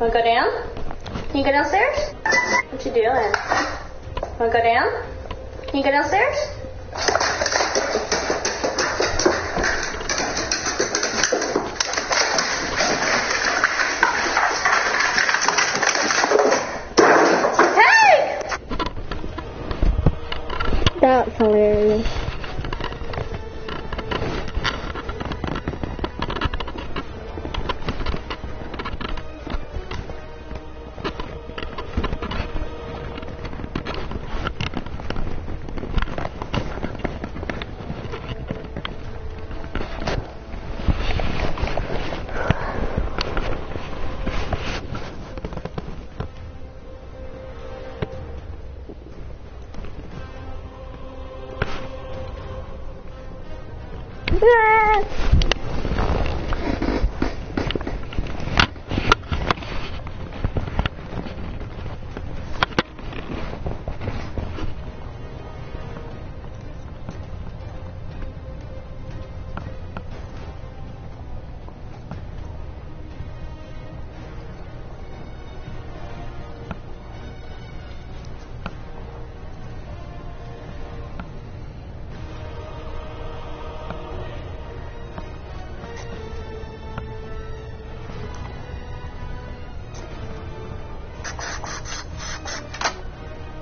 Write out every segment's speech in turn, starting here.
Wanna go down? Can you go downstairs? What you doing? Wanna go down? Can you go downstairs? Hey! That's hilarious.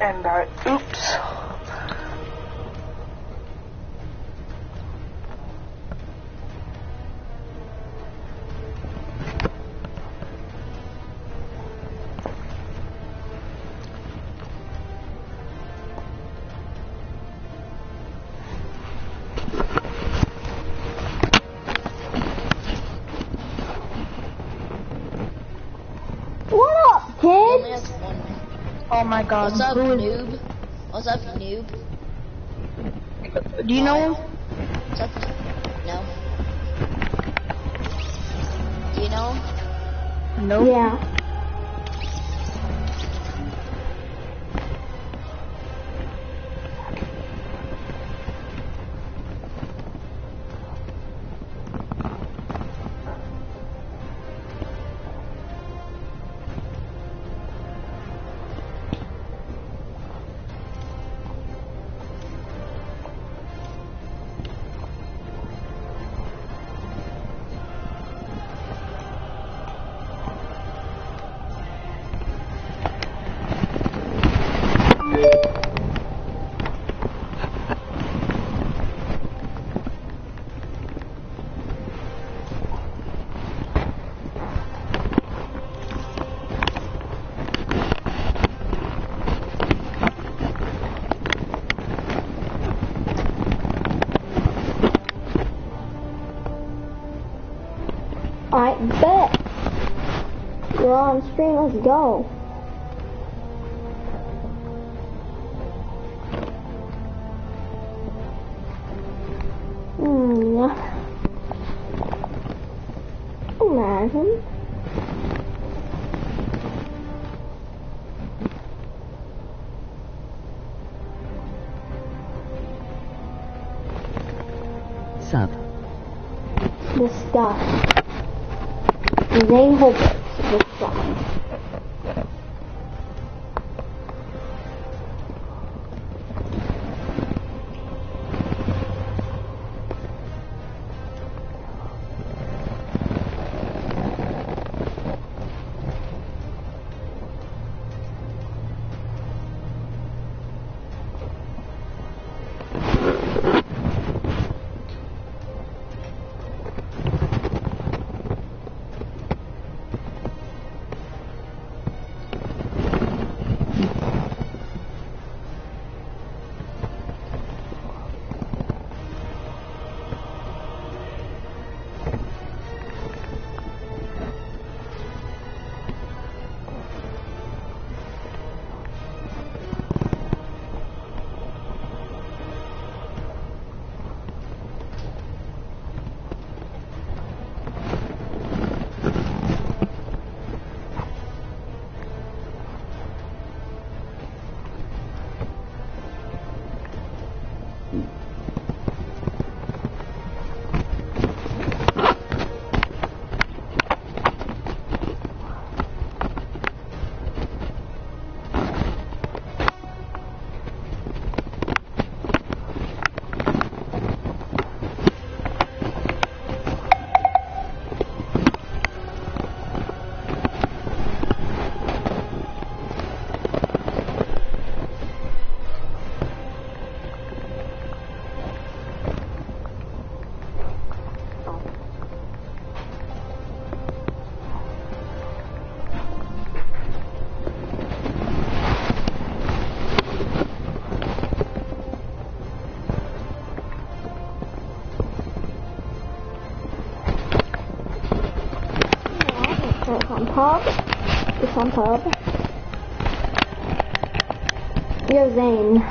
And oops. What up, kids? Oh my god. What's up, who is- noob? What's up, noob? Do you know him? What's up? No. Do you know him? No. Yeah. I bet. You're on stream, let's go. Imagine. Sub. The stuff. Zane Holbert, the stuff. It's on pub. It's on pub. Yo, Zane.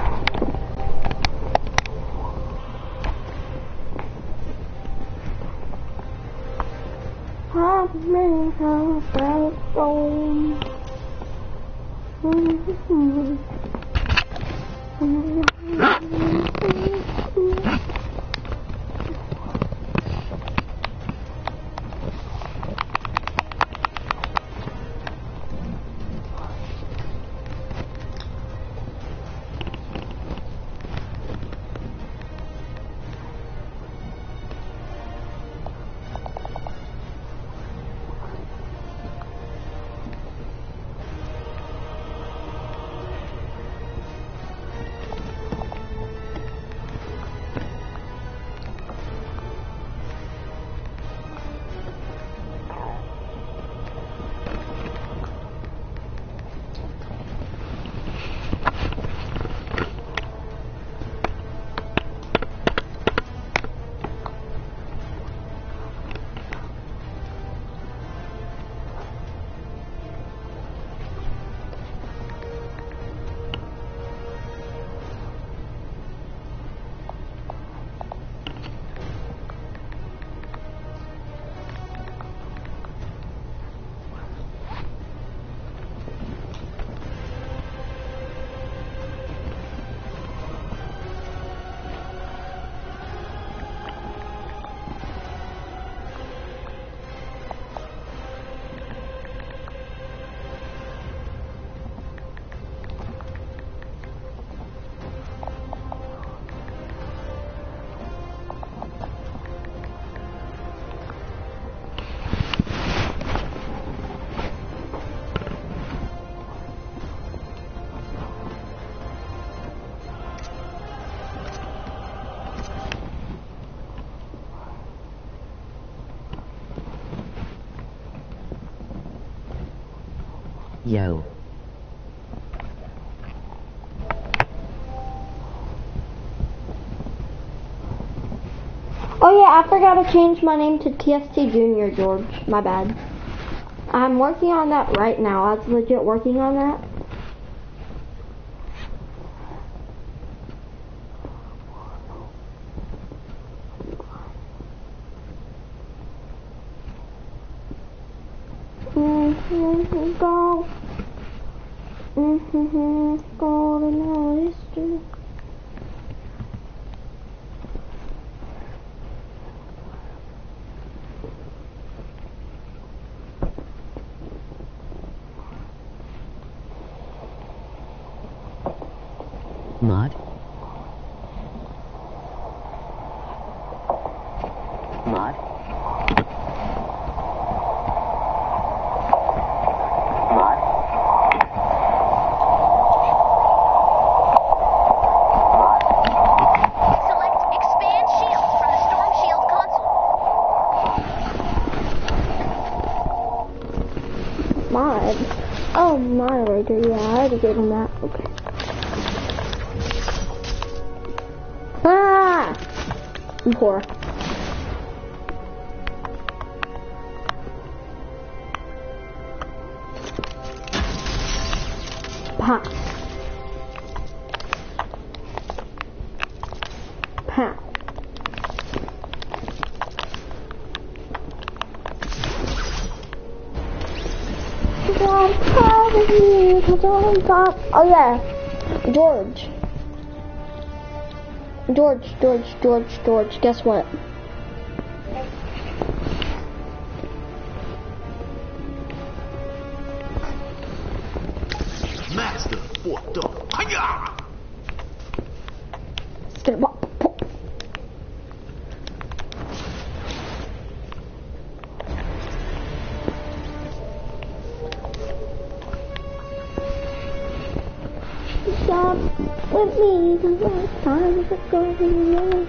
Yo. Oh yeah, I forgot to change my name to TST Junior, George. My bad. I'm working on that right now. I was legit working on that. Go. Go to know history. Mud? Mud? Mud? Select Expand Shield from the Storm Shield console. Mod. Oh, moderator. Yeah, I already gave him that. Okay. Ah! I'm poor. Pow. Pow. God, proud of me, 'cause I'm top. Oh yeah, George. George, guess what? Master Fortnite. Hiya! Stop with me, 'cause it's time to go away.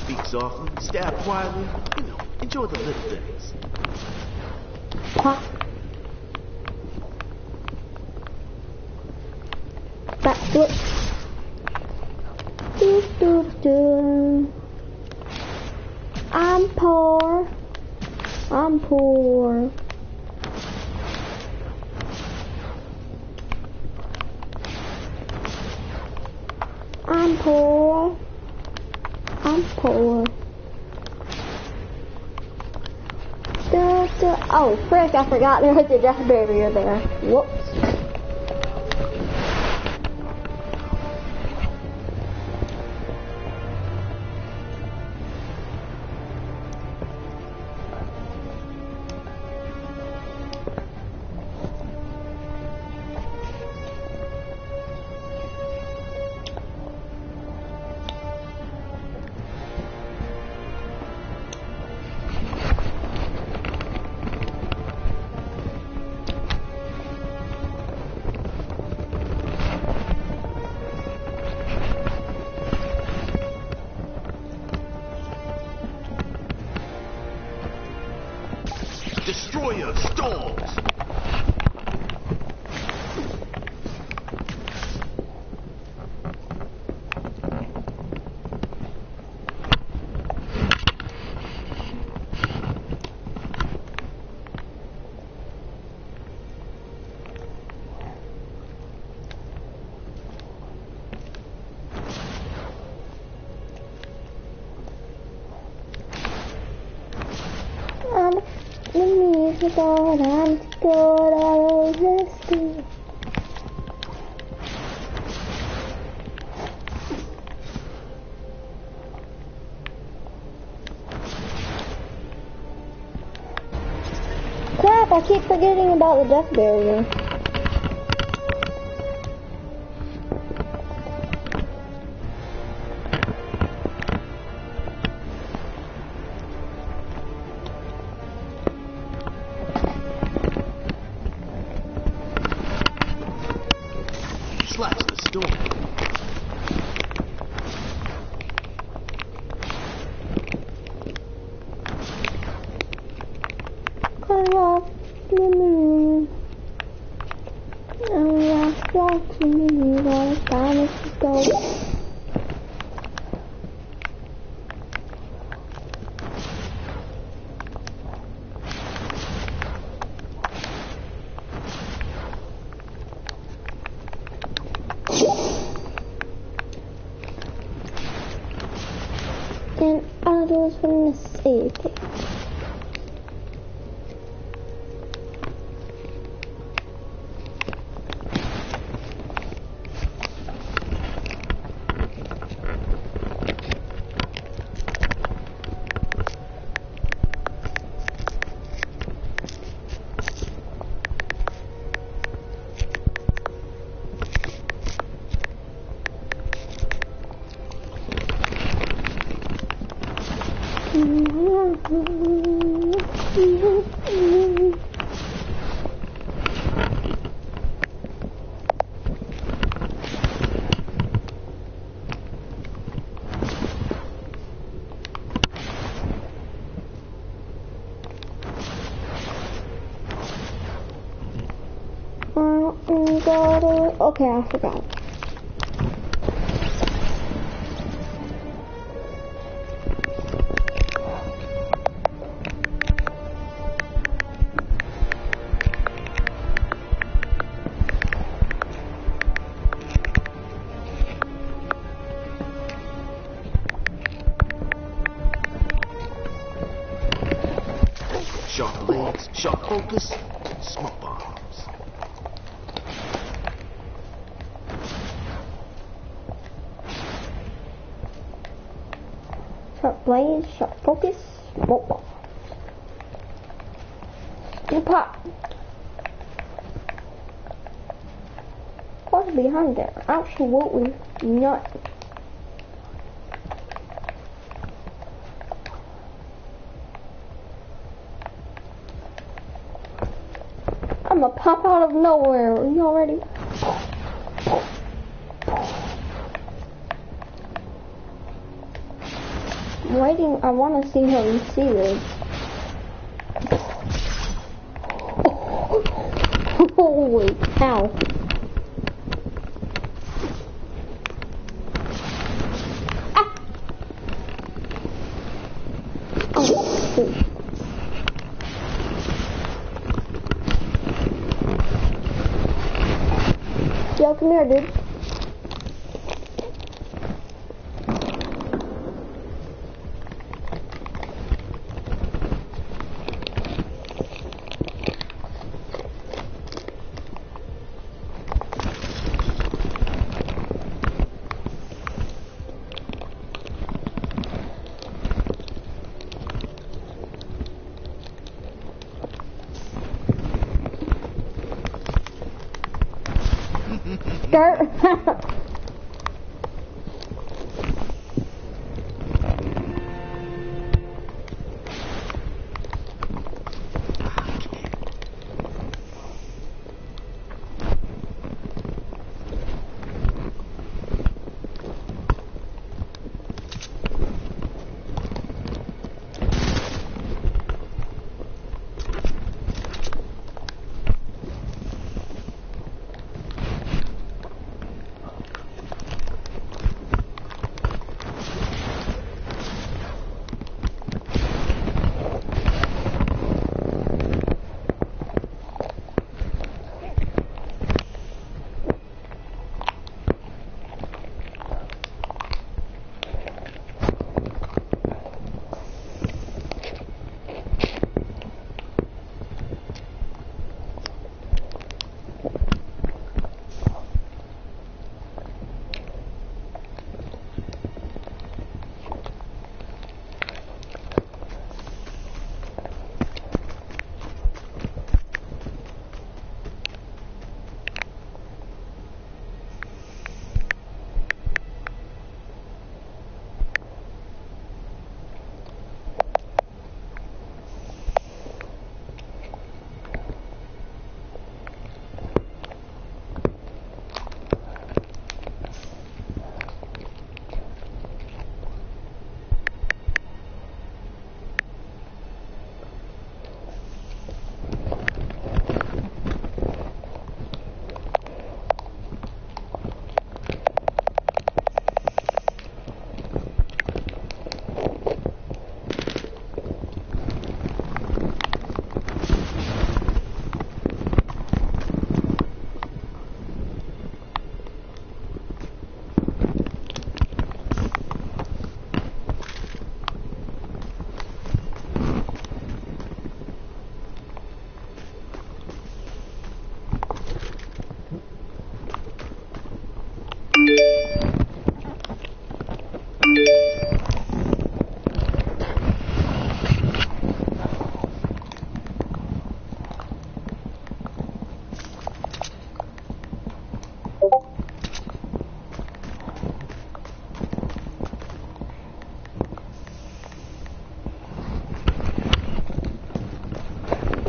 Speak softly, stab quietly, enjoy the little things. Pop. Backflip. I'm poor. I'm poor. I'm poor. I'm poor. Oh, frick, I forgot there was a death barrier there. Whoops. Destroyer storms. The music on, I'm good, all this good. Crap, I keep forgetting about the death barrier. Slash the storm. Cut off the moon. And last walk to me, all the time is to go. And others from the city. Okay, I forgot. Sharp legs, sharp focus, smoke bombs. Sharp blades, sharp focus, smoke bomb. You pop. What's behind there? Absolutely nothing. I'm gonna pop out of nowhere. Are you all ready? I'm waiting. I want to see him see this. Holy cow. Ah. Oh, come here, dude. Start.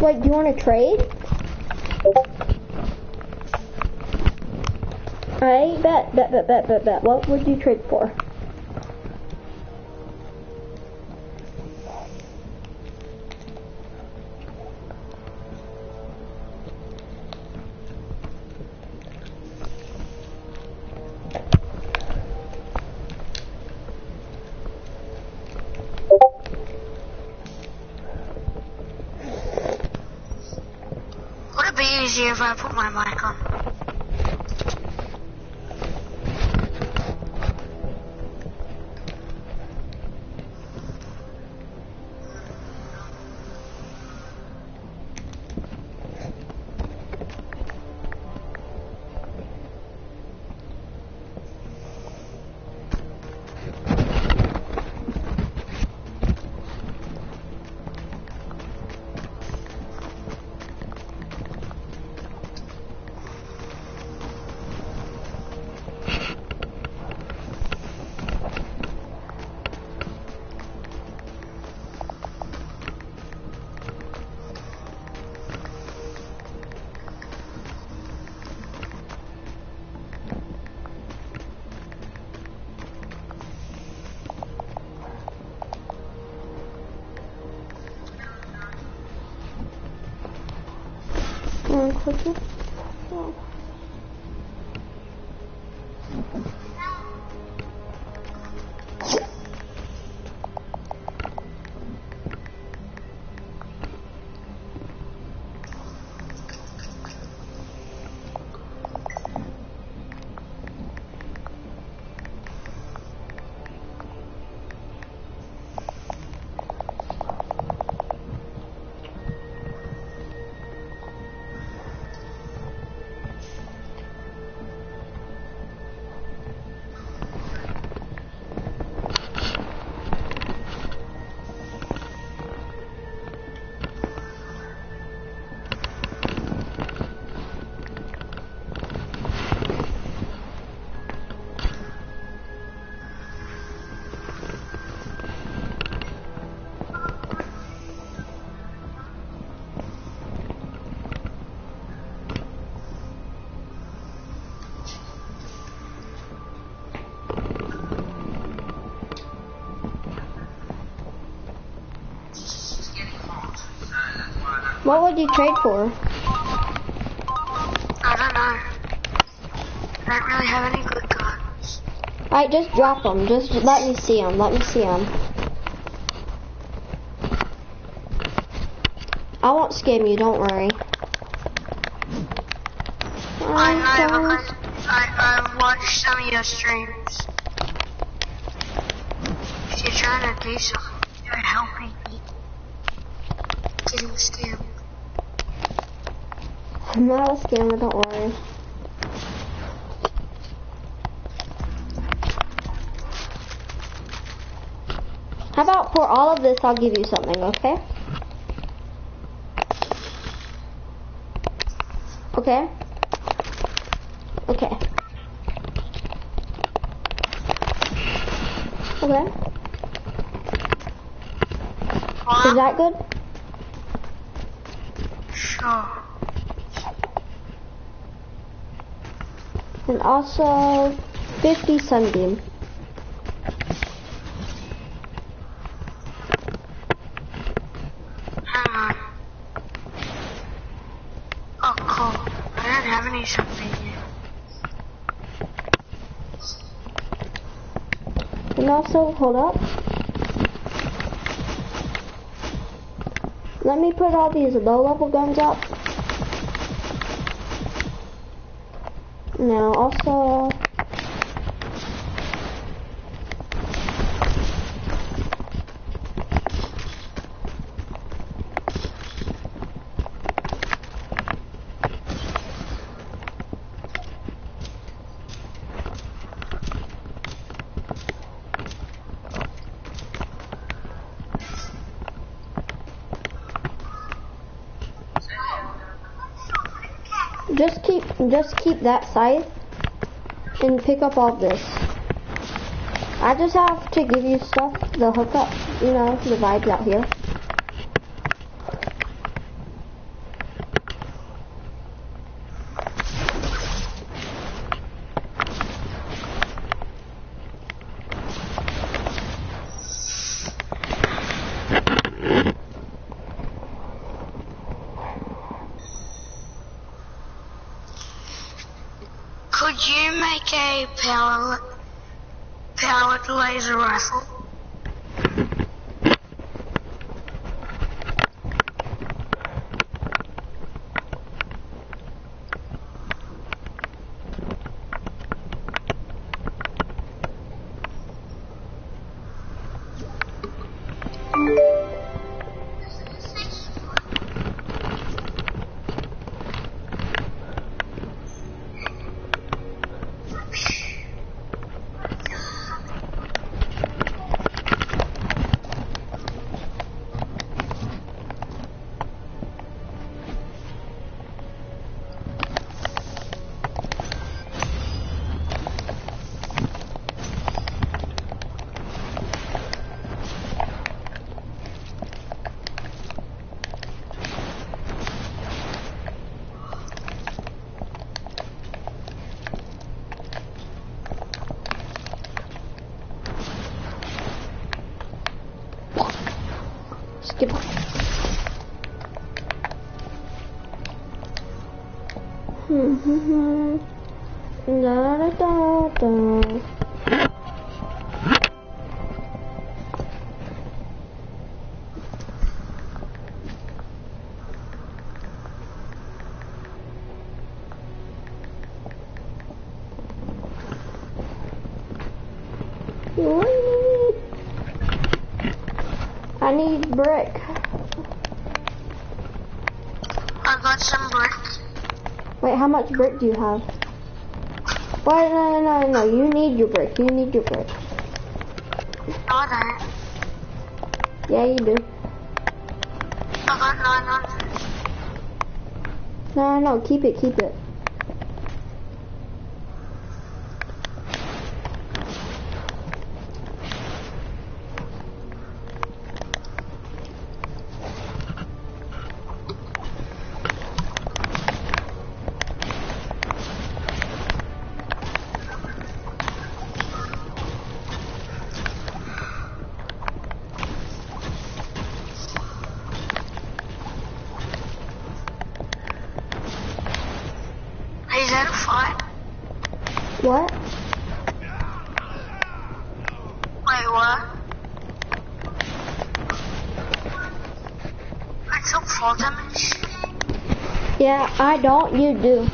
Wait, do you want to trade? Alright, bet. What would you trade for? Would it be easier if I put my mic on? Quickly. Oh. What would you trade for? I don't know. I don't really have any good guns. Alright, just drop them. Just let me see them. Let me see them. I won't scam you, don't worry. I know because I watched some of your streams. If you're trying to do something, you're helping me getting scammed. I'm not a scammer, don't worry. How about for all of this, I'll give you something, okay? Okay? Okay. Okay. Is that good? Sure. And also 50 sunbeam. Hang on. Oh, cool. I don't have any something yet. And also, hold up. Let me put all these low-level guns up. Now, also... Just keep that scythe and pick up all this. I just have to give you stuff, the hookup, you know, the vibes out here. Could you make a powered laser rifle? Skip. Da da da da. I need brick. I got some bricks. Wait, how much brick do you have? Wait, no. You need your brick. You need your brick. No, I don't. Yeah, you do. I got 900. No. Keep it. fight? What? Wait, what? I took fall damage. Yeah, I don't, you do.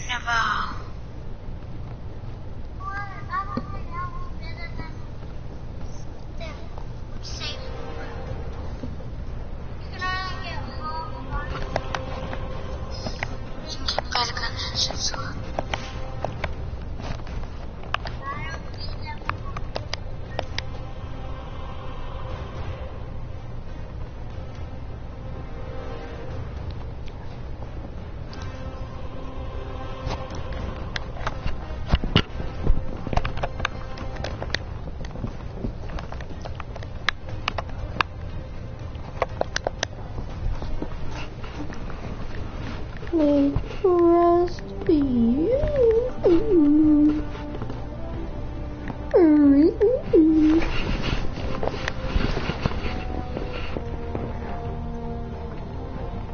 Never. May trust you.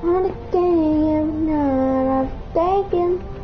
On a game, not I'm thinking.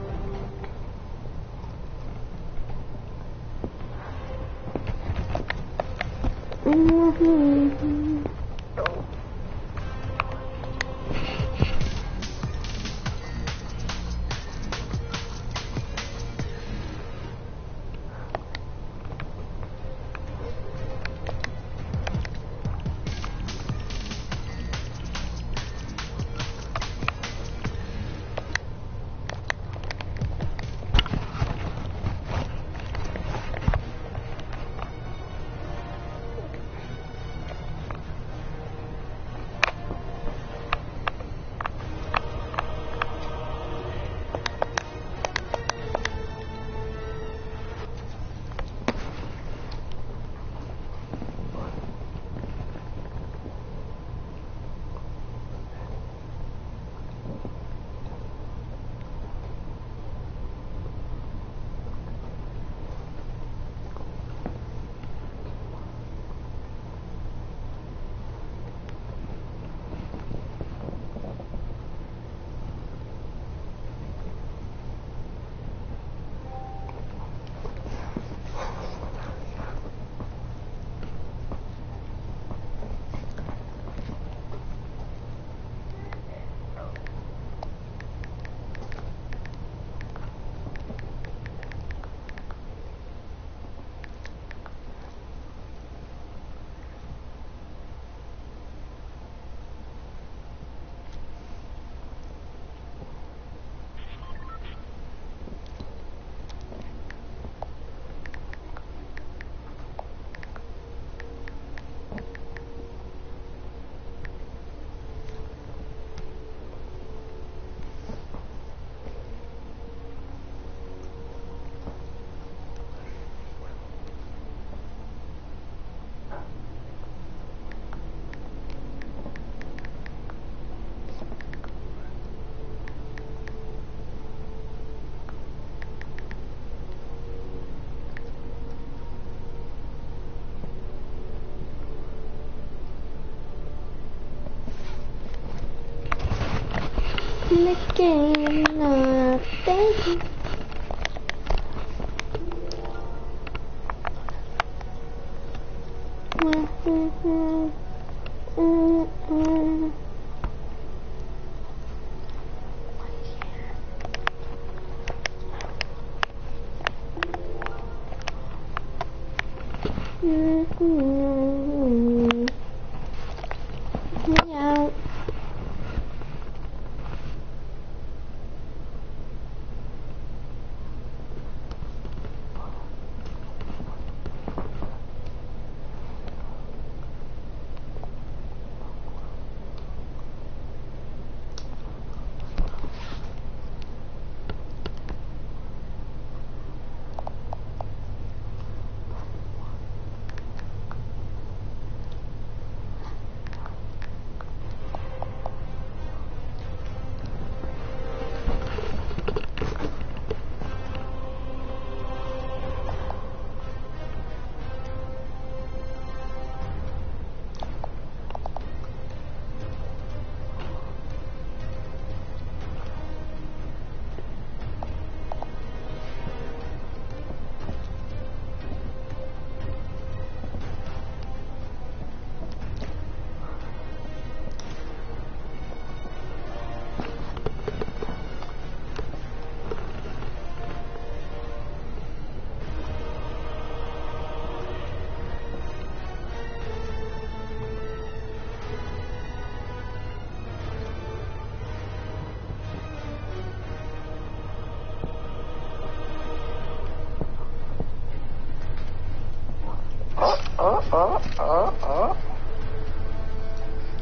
the game, not thinking. Yeah.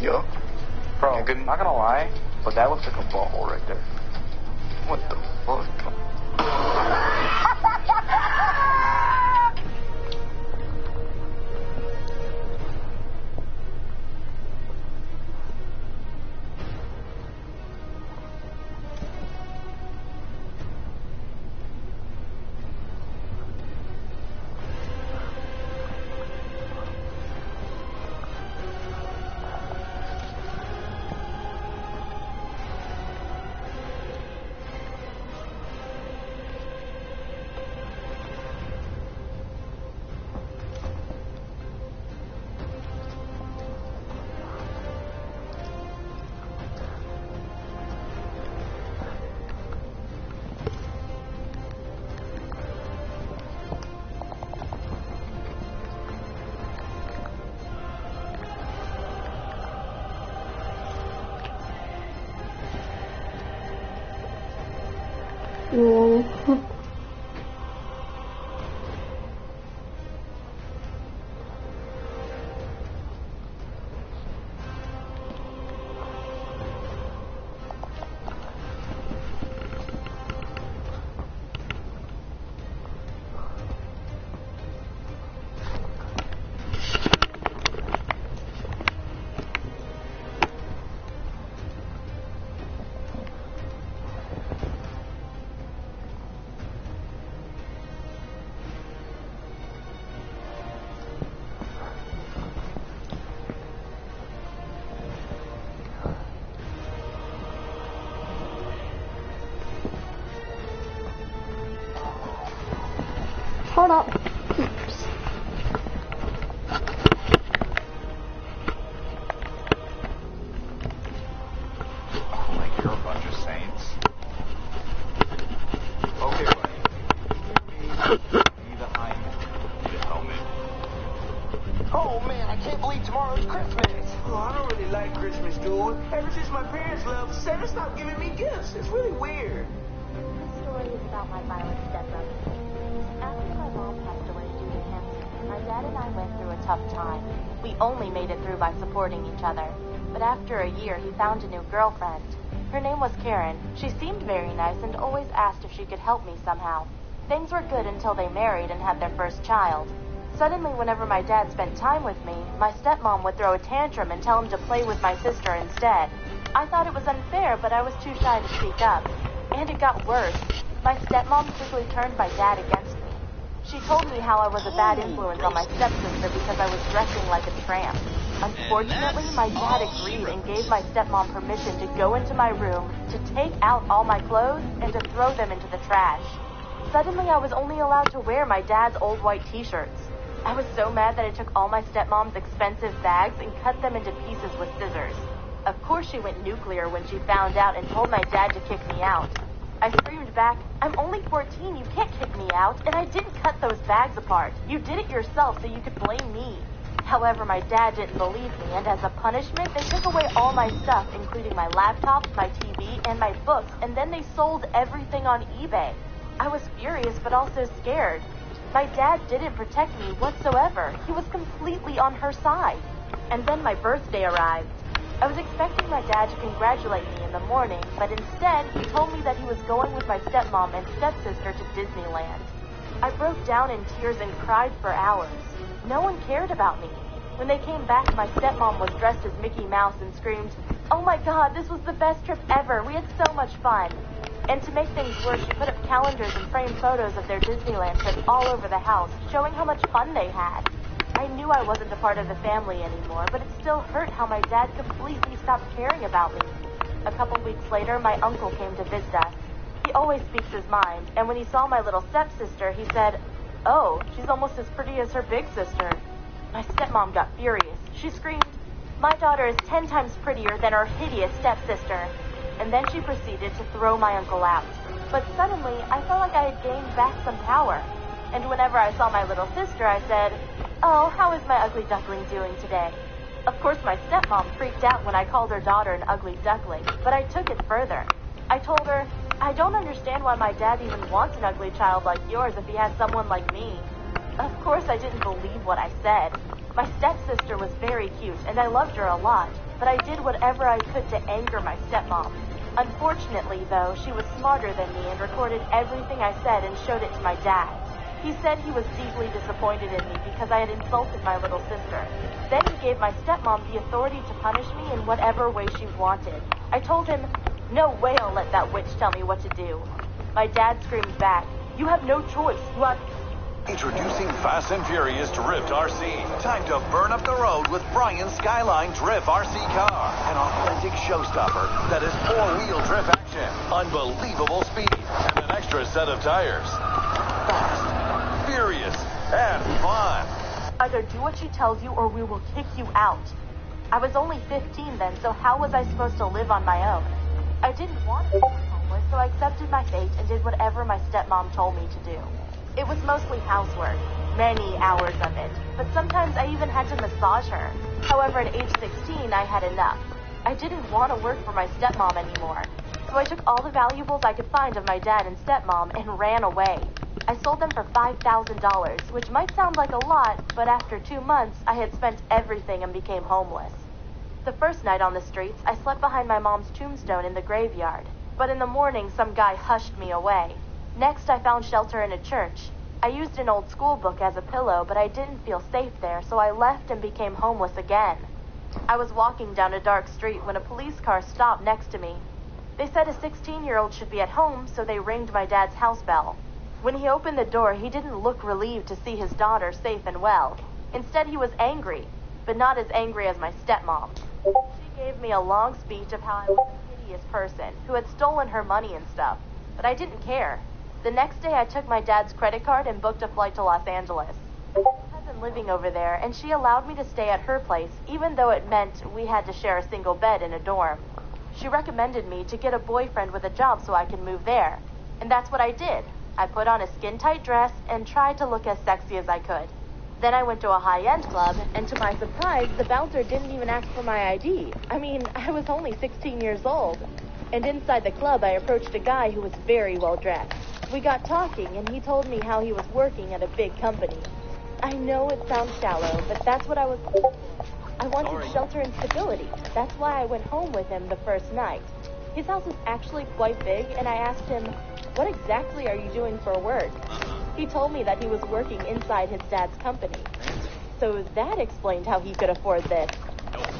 Yup. Bro, not gonna lie, but that looks like a butthole right there. What the fuck? No. Hold up. Oops. Like you're a bunch of saints. Okay, buddy. Be the Hyman. Need a helmet. Oh man, I can't believe tomorrow's Christmas. Oh, I don't really like Christmas, dude. Ever since my parents left, Santa stopped giving me gifts. It's really weird. This story is about my violent stepbrother. After my mom passed away due to cancer, my dad and I went through a tough time. We only made it through by supporting each other. But after a year, he found a new girlfriend. Her name was Karen. She seemed very nice and always asked if she could help me somehow. Things were good until they married and had their first child. Suddenly, whenever my dad spent time with me, my stepmom would throw a tantrum and tell him to play with my sister instead. I thought it was unfair, but I was too shy to speak up. And it got worse. My stepmom quickly turned my dad against me. She told me how I was a bad influence on my stepsister because I was dressing like a tramp. Unfortunately, my dad agreed and gave my stepmom permission to go into my room, to take out all my clothes, and to throw them into the trash. Suddenly, I was only allowed to wear my dad's old white t-shirts. I was so mad that I took all my stepmom's expensive bags and cut them into pieces with scissors. Of course, she went nuclear when she found out and told my dad to kick me out. I screamed back, "I'm only 14, you can't kick me out, and I didn't cut those bags apart. You did it yourself so you could blame me." However, my dad didn't believe me, and as a punishment, they took away all my stuff, including my laptop, my TV, and my books, and then they sold everything on eBay. I was furious, but also scared. My dad didn't protect me whatsoever. He was completely on her side. And then my birthday arrived. I was expecting my dad to congratulate me in the morning, but instead, he told me that he was going with my stepmom and stepsister to Disneyland. I broke down in tears and cried for hours. No one cared about me. When they came back, my stepmom was dressed as Mickey Mouse and screamed, "Oh my God, this was the best trip ever. We had so much fun." And to make things worse, she put up calendars and framed photos of their Disneyland trip all over the house, showing how much fun they had. I knew I wasn't a part of the family anymore, but it still hurt how my dad completely stopped caring about me. A couple weeks later, my uncle came to visit us. He always speaks his mind, and when he saw my little stepsister, he said, "Oh, she's almost as pretty as her big sister." My stepmom got furious. She screamed, "My daughter is 10 times prettier than her hideous stepsister." And then she proceeded to throw my uncle out. But suddenly, I felt like I had gained back some power. And whenever I saw my little sister, I said, "Oh, how is my ugly duckling doing today?" Of course, my stepmom freaked out when I called her daughter an ugly duckling, but I took it further. I told her, "I don't understand why my dad even wants an ugly child like yours if he has someone like me." Of course, I didn't believe what I said. My stepsister was very cute, and I loved her a lot. but I did whatever I could to anger my stepmom. Unfortunately, though, she was smarter than me and recorded everything I said and showed it to my dad. He said he was deeply disappointed in me because I had insulted my little sister. Then he gave my stepmom the authority to punish me in whatever way she wanted. I told him, "No way I'll let that witch tell me what to do." My dad screamed back, "You have no choice. You have..." Introducing Fast and Furious Drift RC. Time to burn up the road with Brian's Skyline Drift RC car. An authentic showstopper that is four-wheel drift action, unbelievable speed, and an extra set of tires. Fast, furious, and fun. Either do what she tells you or we will kick you out. I was only 15 then, so how was I supposed to live on my own? I didn't want to be homeless, so I accepted my fate and did whatever my stepmom told me to do. It was mostly housework, many hours of it, but sometimes I even had to massage her. However, at age 16, I had enough. I didn't want to work for my stepmom anymore, so I took all the valuables I could find of my dad and stepmom and ran away. I sold them for $5,000, which might sound like a lot, but after 2 months, I had spent everything and became homeless. The first night on the streets, I slept behind my mom's tombstone in the graveyard, but in the morning, some guy hushed me away. Next, I found shelter in a church. I used an old school book as a pillow, but I didn't feel safe there, so I left and became homeless again. I was walking down a dark street when a police car stopped next to me. They said a 16-year-old should be at home, so they ringed my dad's house bell. When he opened the door, he didn't look relieved to see his daughter safe and well. Instead, he was angry, but not as angry as my stepmom. She gave me a long speech of how I was a hideous person who had stolen her money and stuff, but I didn't care. The next day, I took my dad's credit card and booked a flight to Los Angeles. I had a cousin living over there, and she allowed me to stay at her place, even though it meant we had to share a single bed in a dorm. She recommended me to get a boyfriend with a job so I could move there, and that's what I did. I put on a skin-tight dress and tried to look as sexy as I could. Then I went to a high-end club, and to my surprise, the bouncer didn't even ask for my ID. I mean, I was only 16 years old. And inside the club, I approached a guy who was very well-dressed. We got talking, and he told me how he was working at a big company. I know it sounds shallow, but that's what I wanted shelter and stability. That's why I went home with him the first night. His house was actually quite big, and I asked him, "What exactly are you doing for work?" He told me that he was working inside his dad's company. So that explained how he could afford this.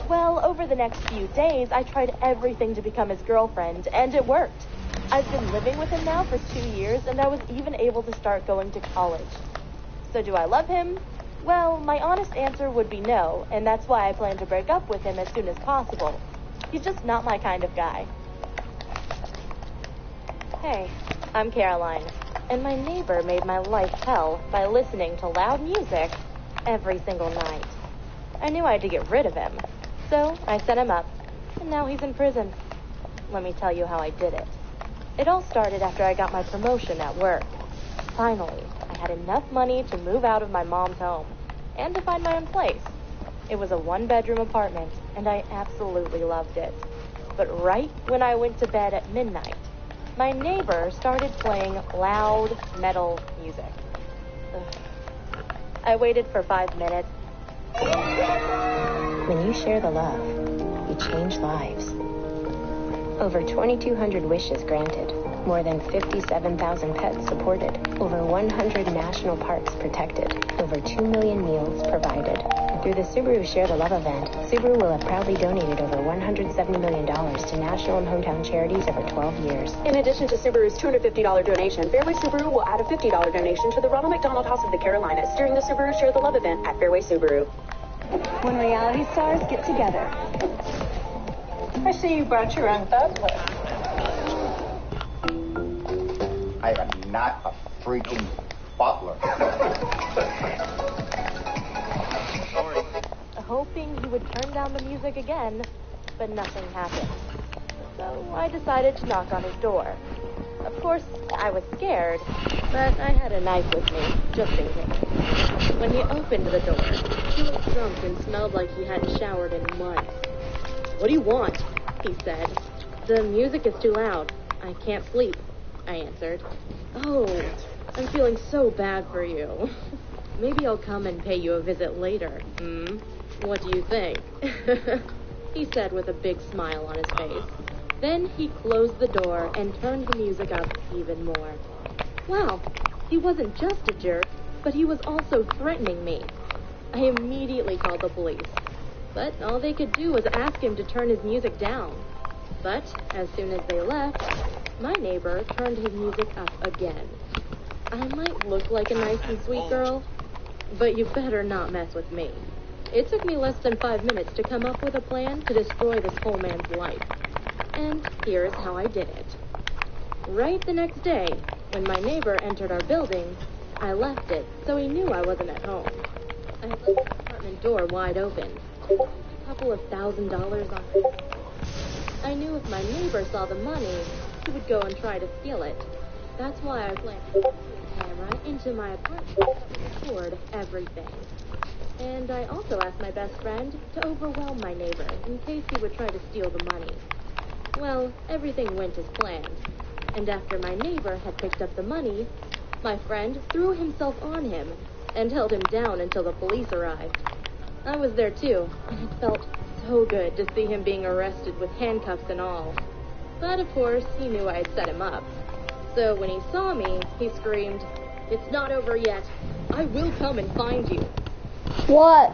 Well, over the next few days, I tried everything to become his girlfriend, and it worked. I've been living with him now for 2 years, and I was even able to start going to college. So do I love him? Well, my honest answer would be no, and that's why I plan to break up with him as soon as possible. He's just not my kind of guy. Hey, I'm Caroline, and my neighbor made my life hell by listening to loud music every single night. I knew I had to get rid of him, so I set him up, and now he's in prison. Let me tell you how I did it. It all started after I got my promotion at work. Finally, I had enough money to move out of my mom's home and to find my own place. It was a one-bedroom apartment, and I absolutely loved it. But right when I went to bed at midnight, my neighbor started playing loud metal music. Ugh. I waited for 5 minutes. When you share the love, you change lives. Over 2,200 wishes granted. More than 57,000 pets supported. Over 100 national parks protected. Over 2 million meals provided. Through the Subaru Share the Love event, Subaru will have proudly donated over $170 million to national and hometown charities over 12 years. In addition to Subaru's $250 donation, Fairway Subaru will add a $50 donation to the Ronald McDonald House of the Carolinas during the Subaru Share the Love event at Fairway Subaru. When reality stars get together. I see you brought your own butler. I am not a freaking butler. Hoping he would turn down the music again, but nothing happened. So I decided to knock on his door. Of course, I was scared, but I had a knife with me, just in case. When he opened the door, he looked drunk and smelled like he hadn't showered in months. "What do you want?" he said. "The music is too loud. I can't sleep," I answered. "Oh, I'm feeling so bad for you. Maybe I'll come and pay you a visit later. What do you think?" he said with a big smile on his face. Then he closed the door and turned the music up even more. Wow, he wasn't just a jerk, but he was also threatening me. I immediately called the police, but all they could do was ask him to turn his music down. But as soon as they left, my neighbor turned his music up again. I might look like a nice and sweet girl, but you better not mess with me. It took me less than 5 minutes to come up with a plan to destroy this whole man's life. And here's how I did it. Right the next day, when my neighbor entered our building, I left it so he knew I wasn't at home. I left the apartment door wide open. A couple of $1,000s on it. I knew if my neighbor saw the money, he would go and try to steal it. That's why I planted a camera into my apartment to record everything. And I also asked my best friend to overwhelm my neighbor in case he would try to steal the money. Well, everything went as planned. And after my neighbor had picked up the money, my friend threw himself on him and held him down until the police arrived. I was there too, and it felt so good to see him being arrested with handcuffs and all. But of course, he knew I had set him up. So when he saw me, he screamed, "It's not over yet. I will come and find you." What?